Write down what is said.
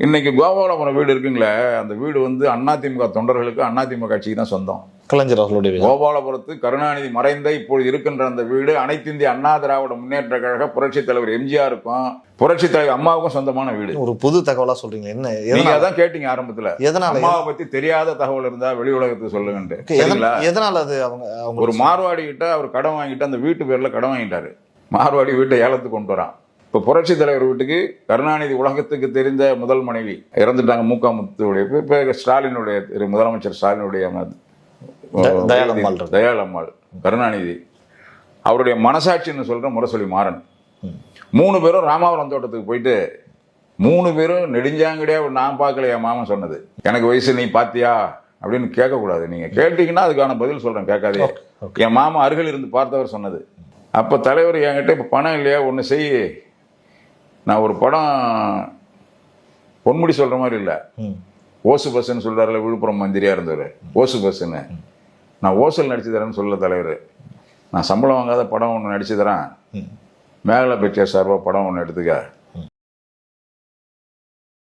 இன்னைக்கு கோபாலபுரம் வீடு இருக்குங்களே, அந்த வீடு வந்து அதிமுக தொண்டர்களுக்கு, அதிமுக கட்சிக்கு தான் சொந்தம். கலைஞர் அவர்களுடைய வீடு. கோபாலபுரத்து கருணாநிதி மறைந்த இப்போது இருக்கின்ற அந்த வீடு அனைத்து இந்திய அண்ணா திராவிட முன்னேற்ற கழக புரட்சி தலைவர் எம்ஜிஆருக்கும் புரட்சி தலைவர் அம்மாவுக்கும் சொந்தமான வீடு. ஒரு புது தகவலா சொல்றீங்க. என்ன நீங்க அதான் கேட்டீங்க ஆரம்பத்துல, எதனால அம்மாவை பத்தி தெரியாத தகவல் இருந்தா வெளி உலகத்துக்கு சொல்லுங்கன்ட்டு. எதனால அது அவங்க ஒரு மார்வாடி கிட்ட அவர் கடன் வாங்கிட்டு அந்த வீட்டு பேர்ல கடன் வாங்கிட்டாரு. மார்வாடி வீட்டை ஏலத்துக்கு கொண்டு வரான். இப்போ புரட்சி தலைவர் வீட்டுக்கு கருணாநிதி உலகத்துக்கு தெரிந்த முதல் மனைவி இறந்துட்டாங்க, மூக்கா முத்துடைய. இப்போ ஸ்டாலினுடைய முதலமைச்சர் ஸ்டாலினுடைய தயாளம்மாள் கருணாநிதி அவருடைய மனசாட்சின்னு சொல்ற முரசொலி மாறன் 3 பேரும் ராமாவரம் தோட்டத்துக்கு போயிட்டு 3 பேரும் நெடுஞ்சாங்கடியா நான் பார்க்கல, என் மாமன் சொன்னது. எனக்கு வயசு நீ பாத்தியா அப்படின்னு கேட்கக்கூடாது. நீங்க கேட்டீங்கன்னா அதுக்கான பதில் சொல்றேன், கேட்காதே. என் மாமா அருகில் இருந்து பார்த்தவர் சொன்னது. அப்ப தலைவர் என்கிட்ட இப்ப பணம் இல்லையா, ஒண்ணு செய், நான் ஒரு படம் பொன்முடி சொல்ற மாதிரி இல்ல, ஓசு பஸ்ன்னு சொல்றாருல, விழுப்புரம் மந்திரியா இருந்தவர், ஓசு பஸ்ன்னு, நான் ஓசல் நடிச்சு தரேன்னு சொல்ல தலைவர். நான் சம்பளம் வாங்காத படம் ஒன்று நடிச்சு தரேன், மேகலா பிக்சர் சார்பாக படம் ஒன்று எடுத்துக்க,